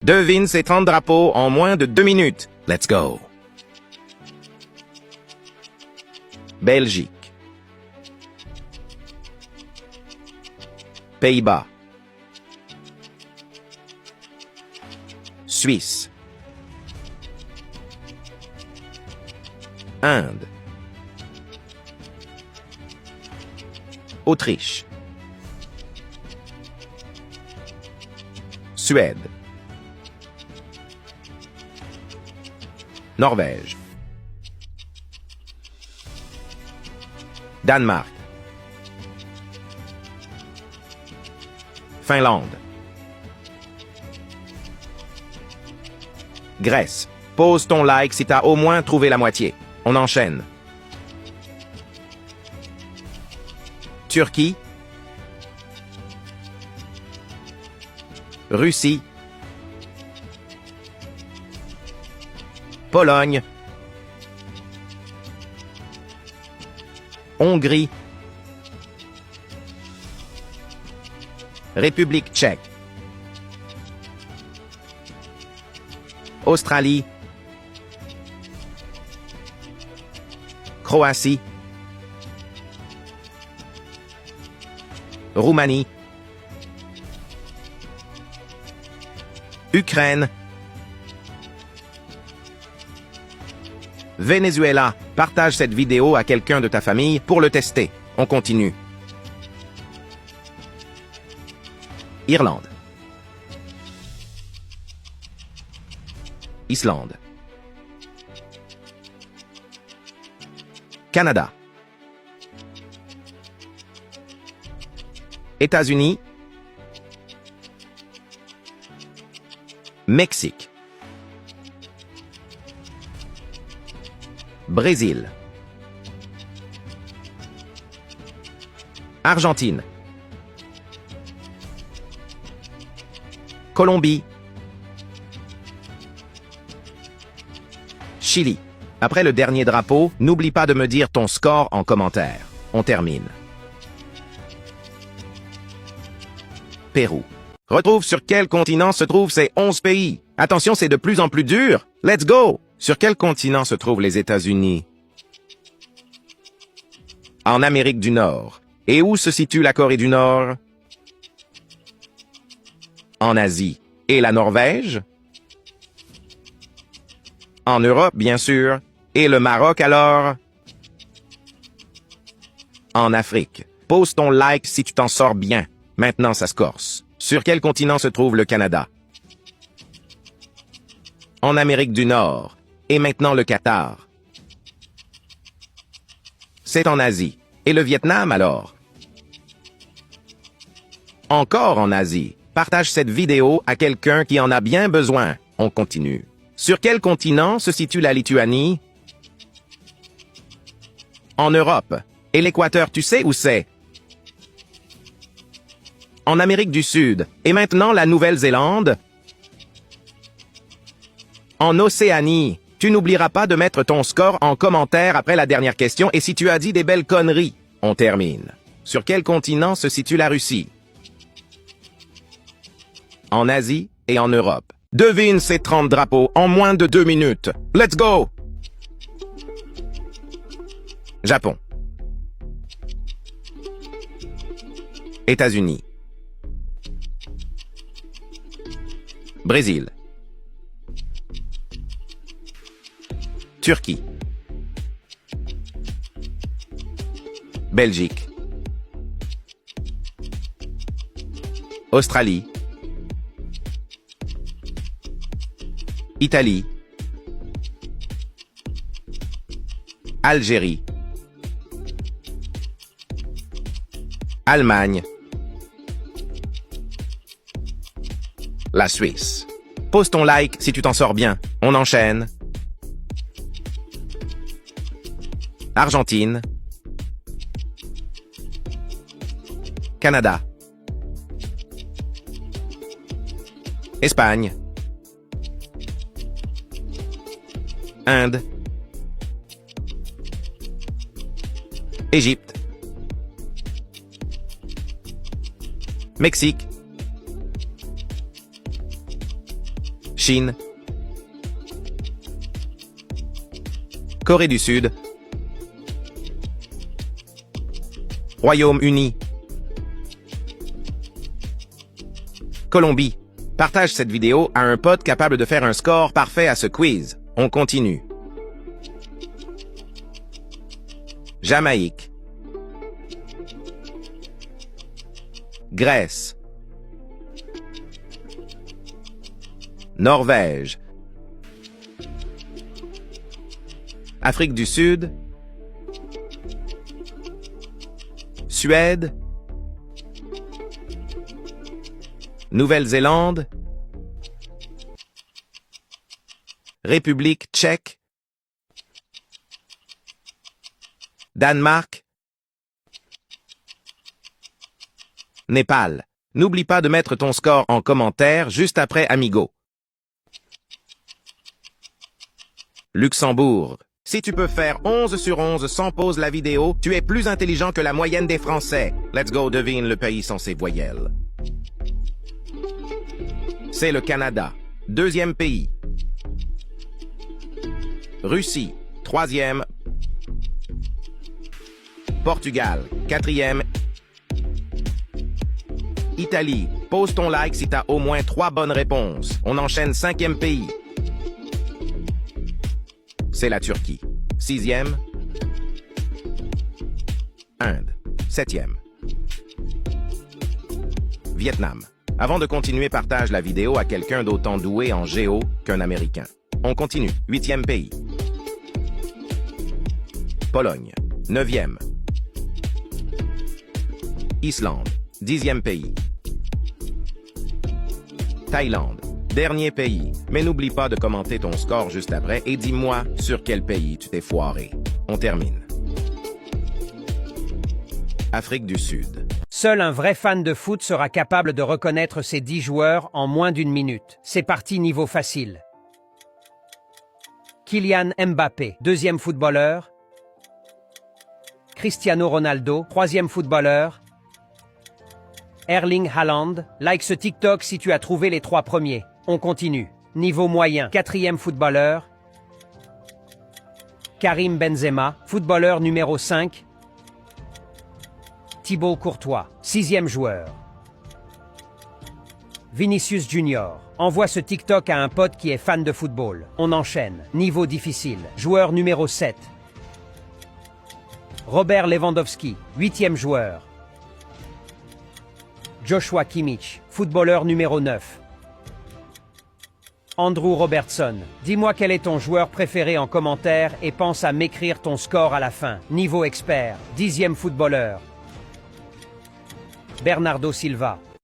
Devine ces 30 drapeaux en moins de 2 minutes. Let's go. Belgique. Pays-Bas. Suisse. Inde. Autriche. Suède. Norvège. Danemark. Finlande. Grèce. Pose ton like si t'as au moins trouvé la moitié. On enchaîne. Turquie. Russie. Pologne. Hongrie. République tchèque. Australie. Croatie. Roumanie. Ukraine. Venezuela. Partage cette vidéo à quelqu'un de ta famille pour le tester. On continue. Irlande. Islande. Canada. États-Unis. Mexique. Brésil. Argentine. Colombie. Chili. Après le dernier drapeau, n'oublie pas de me dire ton score en commentaire. On termine. Pérou. Retrouve sur quel continent se trouvent ces 11 pays. Attention, c'est de plus en plus dur. Let's go! Sur quel continent se trouvent les États-Unis? En Amérique du Nord. Et où se situe la Corée du Nord? En Asie. Et la Norvège? En Europe, bien sûr. Et le Maroc, alors? En Afrique. Pose ton like si tu t'en sors bien. Maintenant, ça se corse. Sur quel continent se trouve le Canada? En Amérique du Nord. Et maintenant le Qatar. C'est en Asie. Et le Vietnam, alors? Encore en Asie. Partage cette vidéo à quelqu'un qui en a bien besoin. On continue. Sur quel continent se situe la Lituanie? En Europe. Et l'Équateur, tu sais où c'est? En Amérique du Sud. Et maintenant la Nouvelle-Zélande? En Océanie. Tu n'oublieras pas de mettre ton score en commentaire après la dernière question et si tu as dit des belles conneries. On termine. Sur quel continent se situe la Russie? En Asie et en Europe. Devine ces 30 drapeaux en moins de 2 minutes. Let's go! Japon. États-Unis. Brésil. Turquie. Belgique. Australie. Italie. Algérie. Allemagne. La Suisse. Pose ton like si tu t'en sors bien. On enchaîne. Argentine. Canada. Espagne. Inde. Égypte. Mexique. Chine, Corée du Sud, Royaume-Uni, Colombie. Partage cette vidéo à un pote capable de faire un score parfait à ce quiz. On continue. Jamaïque, Grèce, Norvège, Afrique du Sud, Suède, Nouvelle-Zélande, République tchèque, Danemark, Népal. N'oublie pas de mettre ton score en commentaire juste après Amigo. Luxembourg. Si tu peux faire 11 sur 11 sans pause la vidéo, tu es plus intelligent que la moyenne des Français. Let's go, devine le pays sans ses voyelles. C'est le Canada. Deuxième pays. Russie. Troisième. Portugal. Quatrième. Italie. Pose ton like si t'as au moins 3 bonnes réponses. On enchaîne cinquième pays. C'est la Turquie. Sixième. Inde. Septième. Vietnam. Avant de continuer, partage la vidéo à quelqu'un d'autant doué en géo qu'un Américain. On continue. Huitième pays. Pologne. Neuvième. Islande. Dixième pays. Thaïlande. Dernier pays. Mais n'oublie pas de commenter ton score juste après et dis-moi sur quel pays tu t'es foiré. On termine. Afrique du Sud. Seul un vrai fan de foot sera capable de reconnaître ces 10 joueurs en moins d'une minute. C'est parti niveau facile. Kylian Mbappé, deuxième footballeur. Cristiano Ronaldo, troisième footballeur. Erling Haaland, like ce TikTok si tu as trouvé les 3 premiers. On continue. Niveau moyen, quatrième footballeur. Karim Benzema, footballeur numéro 5. Thibaut Courtois, sixième joueur. Vinicius Junior, envoie ce TikTok à un pote qui est fan de football. On enchaîne. Niveau difficile, joueur numéro 7. Robert Lewandowski, huitième joueur. Joshua Kimmich, footballeur numéro 9. Andrew Robertson, dis-moi quel est ton joueur préféré en commentaire et pense à m'écrire ton score à la fin. Niveau expert, dixième footballeur. Bernardo Silva,